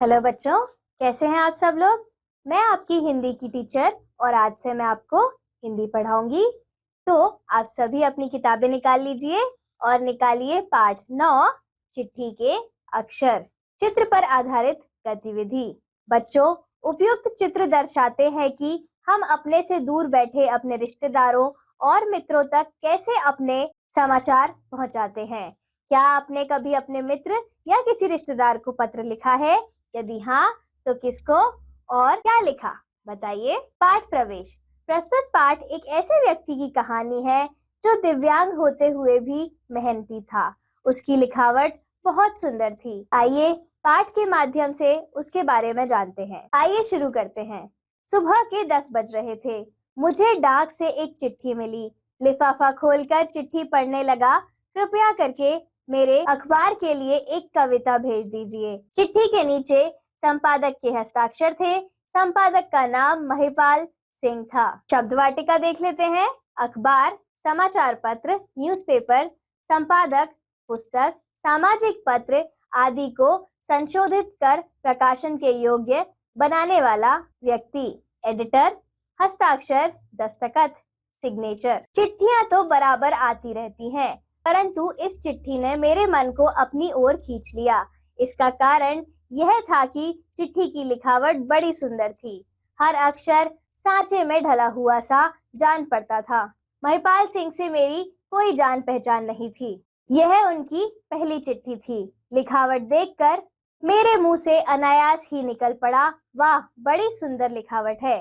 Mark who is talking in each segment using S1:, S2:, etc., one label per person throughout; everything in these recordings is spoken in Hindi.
S1: हेलो बच्चों, कैसे हैं आप सब लोग। मैं आपकी हिंदी की टीचर और आज से मैं आपको हिंदी पढ़ाऊंगी। तो आप सभी अपनी किताबें निकाल लीजिए और निकालिए पाठ 9 चिट्ठी के अक्षर। चित्र पर आधारित गतिविधि। बच्चों, उपयुक्त चित्र दर्शाते हैं कि हम अपने से दूर बैठे अपने रिश्तेदारों और मित्रों तक कैसे अपने समाचार पहुंचाते हैं। क्या आपने कभी अपने मित्र या किसी रिश्तेदार को पत्र लिखा है? यदि हाँ, तो किसको और क्या लिखा, बताइए। पाठ प्रवेश। प्रस्तुत पाठ एक ऐसे व्यक्ति की कहानी है जो दिव्यांग होते हुए भी मेहनती था। उसकी लिखावट बहुत सुंदर थी। आइए पाठ के माध्यम से उसके बारे में जानते हैं। आइए शुरू करते हैं। सुबह के 10 बज रहे थे। मुझे डाक से एक चिट्ठी मिली। लिफाफा खोलकर चिट्ठी पढ़ने लगा। कृपया करके मेरे अखबार के लिए एक कविता भेज दीजिए। चिट्ठी के नीचे संपादक के हस्ताक्षर थे। संपादक का नाम महिपाल सिंह था। शब्द वाटिका देख लेते हैं। अखबार, समाचार पत्र, न्यूज़पेपर, संपादक, पुस्तक, सामाजिक पत्र आदि को संशोधित कर प्रकाशन के योग्य बनाने वाला व्यक्ति, एडिटर, हस्ताक्षर, दस्तखत, सिग्नेचर। चिट्ठियां तो बराबर आती रहती हैं, परंतु इस चिट्ठी ने मेरे मन को अपनी ओर खींच लिया। इसका कारण यह था कि चिट्ठी की लिखावट बड़ी सुंदर थी। हर अक्षर सांचे में ढला हुआ सा जान पड़ता था। महिपाल सिंह से मेरी कोई जान पहचान नहीं थी। यह उनकी पहली चिट्ठी थी। लिखावट देखकर मेरे मुंह से अनायास ही निकल पड़ा, वाह, बड़ी सुंदर लिखावट है।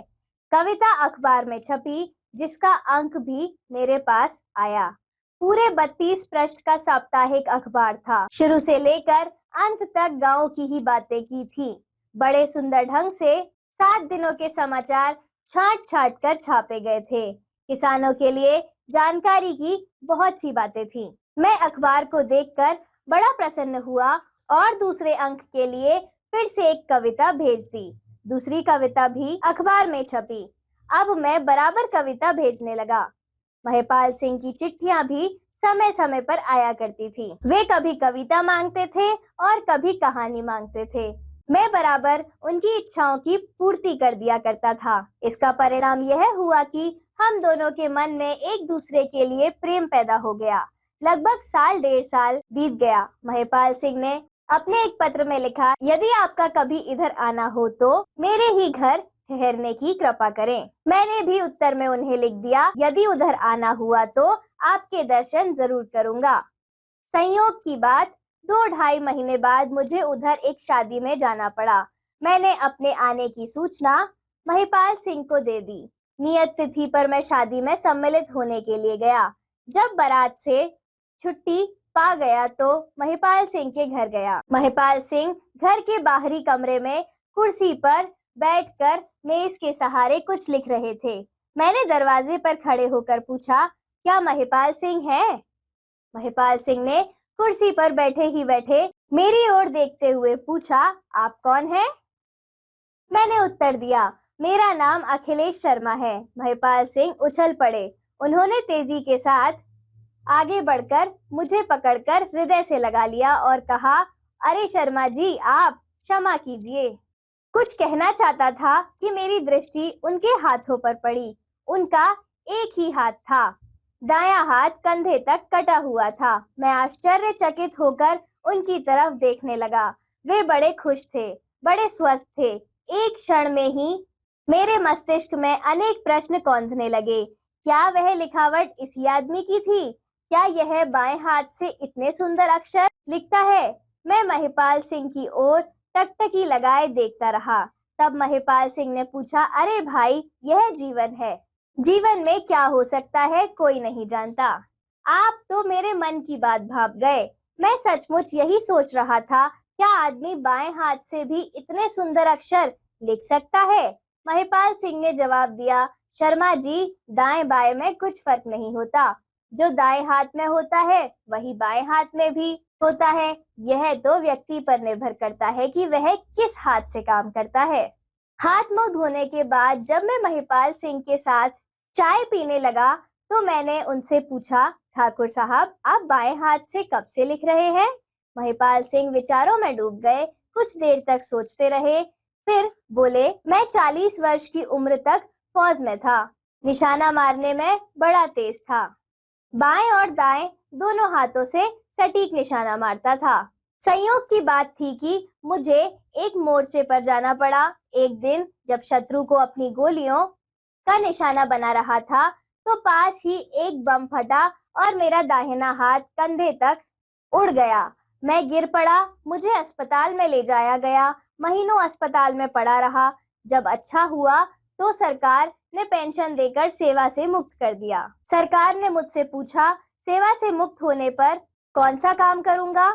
S1: कविता अखबार में छपी, जिसका अंक भी मेरे पास आया। पूरे 32 पृष्ठ का साप्ताहिक अखबार था। शुरू से लेकर अंत तक गांव की ही बातें की थी। बड़े सुंदर ढंग से 7 दिनों के समाचार छांट छांट कर छापे गए थे। किसानों के लिए जानकारी की बहुत सी बातें थी। मैं अखबार को देखकर बड़ा प्रसन्न हुआ और दूसरे अंक के लिए फिर से एक कविता भेज दी। दूसरी कविता भी अखबार में छपी। अब मैं बराबर कविता भेजने लगा। महिपाल सिंह की चिट्ठियां भी समय समय पर आया करती थी। वे कभी कविता मांगते थे और कभी कहानी मांगते थे। मैं बराबर उनकी इच्छाओं की पूर्ति कर दिया करता था। इसका परिणाम यह हुआ कि हम दोनों के मन में एक दूसरे के लिए प्रेम पैदा हो गया। लगभग साल 1.5 साल बीत गया। महिपाल सिंह ने अपने एक पत्र में लिखा, यदि आपका कभी इधर आना हो तो मेरे ही घर ठहरने की कृपा करें। मैंने भी उत्तर में उन्हें लिख दिया, यदि उधर आना हुआ तो आपके दर्शन जरूर करूंगा। संयोग की बात, 2-2.5 महीने बाद मुझे उधर एक शादी में जाना पड़ा। मैंने अपने आने की सूचना महिपाल सिंह को दे दी। नियत तिथि पर मैं शादी में सम्मिलित होने के लिए गया। जब बारात से छुट्टी पा गया तो महिपाल सिंह के घर गया। महिपाल सिंह घर के बाहरी कमरे में कुर्सी पर बैठकर मेज के सहारे कुछ लिख रहे थे। मैंने दरवाजे पर खड़े होकर पूछा, क्या महिपाल सिंह है? महिपाल सिंह ने कुर्सी पर बैठे ही बैठे मेरी ओर देखते हुए पूछा, आप कौन हैं? मैंने उत्तर दिया, मेरा नाम अखिलेश शर्मा है। महिपाल सिंह उछल पड़े। उन्होंने तेजी के साथ आगे बढ़कर मुझे पकड़कर हृदय से लगा लिया और कहा, अरे शर्मा जी, आप क्षमा कीजिए। कुछ कहना चाहता था कि मेरी दृष्टि उनके हाथों पर पड़ी। उनका एक ही हाथ था। दायां हाथ कंधे तक कटा हुआ था। मैं आश्चर्यचकित होकर उनकी तरफ देखने लगा। वे बड़े खुश थे, बड़े स्वस्थ थे। एक क्षण में ही मेरे मस्तिष्क में अनेक प्रश्न कौंधने लगे। क्या वह लिखावट इसी आदमी की थी? क्या यह बाएं हाथ से इतने सुंदर अक्षर लिखता है? मैं महिपाल सिंह की ओर टकटकी लगाए देखता रहा। तब महिपाल सिंह ने पूछा, अरे भाई, यह जीवन है। जीवन में क्या हो सकता है कोई नहीं जानता। आप तो मेरे मन की बात भाप गए। मैं सचमुच यही सोच रहा था, क्या आदमी बाएं हाथ से भी इतने सुंदर अक्षर लिख सकता है? महिपाल सिंह ने जवाब दिया, शर्मा जी, दाएं बाएं में कुछ फर्क नहीं होता। जो दाएं हाथ में होता है वही बाएं हाथ में भी होता है। यह तो व्यक्ति पर निर्भर करता है कि वह किस हाथ से काम करता है। हाथ मुंह धोने के बाद जब मैं महिपाल सिंह के साथ चाय पीने लगा तो मैंने उनसे पूछा, ठाकुर साहब, आप बाएं हाथ से कब से लिख रहे हैं? महिपाल सिंह विचारों में डूब गए। कुछ देर तक सोचते रहे, फिर बोले, मैं 40 वर्ष की उम्र तक फौज में था। निशाना मारने में बड़ा तेज था। बाएं और दाएं दोनों हाथों से सटीक निशाना मारता था। संयोग की बात थी कि मुझे एक मोर्चे पर जाना पड़ा। एक दिन जब शत्रु को अपनी गोलियों का निशाना बना रहा था, तो पास ही एक बम फटा और मेरा दाहिना हाथ कंधे तक उड़ गया। मैं गिर पड़ा, मुझे अस्पताल में ले जाया गया। महीनों अस्पताल में पड़ा रहा। जब अच्छा हुआ तो सरकार ने पेंशन देकर सेवा से मुक्त कर दिया। सरकार ने मुझसे पूछा, सेवा से मुक्त होने पर कौन सा काम करूंगा?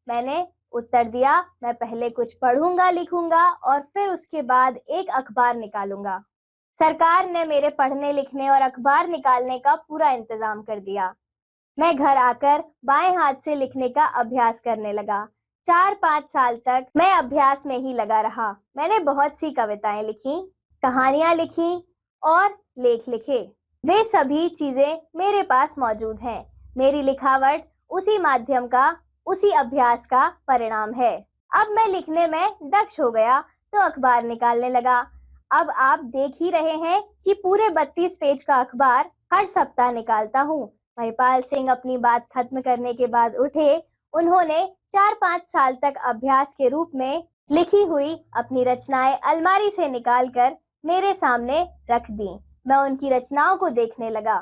S1: मैंने उत्तर दिया, मैं पहले कुछ पढ़ूंगा लिखूंगा और फिर उसके बाद एक अखबार निकालूंगा। सरकार ने मेरे पढ़ने लिखने और अखबार निकालने का पूरा इंतजाम कर दिया। मैं घर आकर बाएं हाथ से लिखने का अभ्यास करने लगा। 4-5 साल तक मैं अभ्यास में ही लगा रहा। मैंने बहुत सी कविताएं लिखी, कहानियां लिखी और लेख लिखे। वे सभी चीजें मेरे पास मौजूद हैं। मेरी लिखावट उसी माध्यम का, उसी अभ्यास का परिणाम है। अब मैं लिखने में दक्ष हो गया तो अखबार निकालने लगा। अब आप देख ही रहे हैं कि पूरे 32 पेज का अखबार हर सप्ताह निकालता हूँ। महिपाल सिंह अपनी बात खत्म करने के बाद उठे। उन्होंने 4-5 साल तक अभ्यास के रूप में लिखी हुई अपनी रचनाएं अलमारी से निकालकर मेरे सामने रख दी। मैं उनकी रचनाओं को देखने लगा।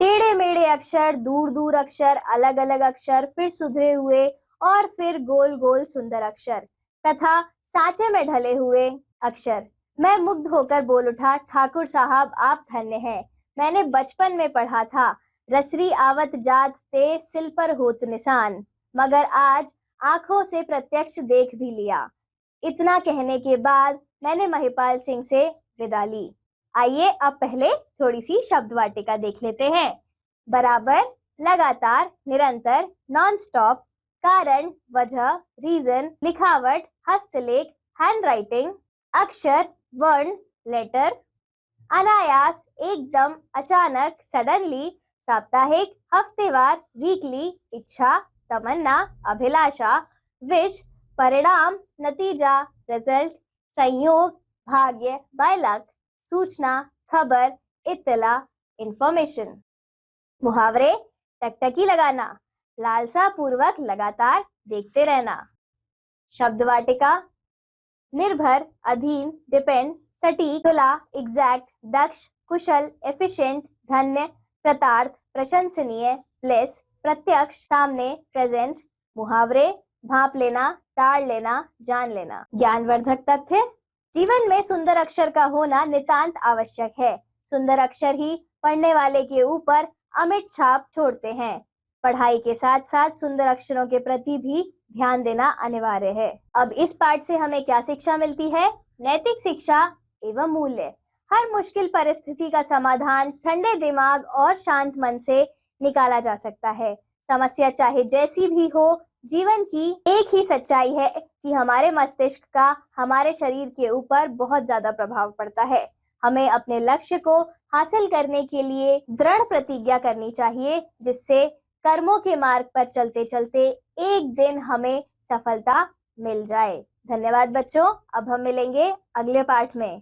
S1: टेढ़े मेढ़े अक्षर, दूर दूर अक्षर, अलग अलग अक्षर, फिर सुधरे हुए और फिर गोल गोल सुंदर अक्षर तथा सांचे में ढले हुए अक्षर। मैं मुग्ध होकर बोल उठा, ठाकुर साहब आप धन्य हैं। मैंने बचपन में पढ़ा था, रसरी आवत जात ते सिल पर होत निशान, मगर आज आंखों से प्रत्यक्ष देख भी लिया। इतना कहने के बाद मैंने महिपाल सिंह से विदा ली। आइए अब पहले थोड़ी सी शब्द वाटिका देख लेते हैं। बराबर, लगातार, निरंतर, नॉन स्टॉप, कारण, वजह, रीजन, लिखावट, हस्तलेख, हैंड राइटिंग, अक्षर, वर्ण, लेटर, अनायास, एकदम, अचानक, सडनली, साप्ताहिक, हफ्तेवार, वीकली, इच्छा, तमन्ना, अभिलाषा, विश, परिणाम, नतीजा, रिजल्ट, संयोग, भाग्य, बाय लक, सूचना, खबर, इत्तला, इंफॉर्मेशन। मुहावरे, टकटकी लगाना, लालसा पूर्वक लगातार देखते रहना। शब्द वाटिका, निर्भर, अधीन, डिपेंड, सटीक, तुला, एग्जैक्ट, दक्ष, कुशल, एफिशिएंट, धन्य, कृतार्थ, प्रशंसनीय, ब्लेस, प्रत्यक्ष, सामने, प्रेजेंट। मुहावरे, भांप लेना, ताड़ लेना, जान लेना। ज्ञानवर्धक तथ्य, जीवन में सुंदर अक्षर का होना नितांत आवश्यक है। सुंदर अक्षर ही पढ़ने वाले के ऊपर अमिट छाप छोड़ते हैं। पढ़ाई के साथ साथ सुंदर अक्षरों के प्रति भी ध्यान देना अनिवार्य है। अब इस पाठ से हमें क्या शिक्षा मिलती है? नैतिक शिक्षा एवं मूल्य। हर मुश्किल परिस्थिति का समाधान ठंडे दिमाग और शांत मन से निकाला जा सकता है। समस्या चाहे जैसी भी हो, जीवन की एक ही सच्चाई है कि हमारे मस्तिष्क का हमारे शरीर के ऊपर बहुत ज्यादा प्रभाव पड़ता है। हमें अपने लक्ष्य को हासिल करने के लिए दृढ़ प्रतिज्ञा करनी चाहिए, जिससे कर्मों के मार्ग पर चलते चलते एक दिन हमें सफलता मिल जाए। धन्यवाद बच्चों। अब हम मिलेंगे अगले पाठ में।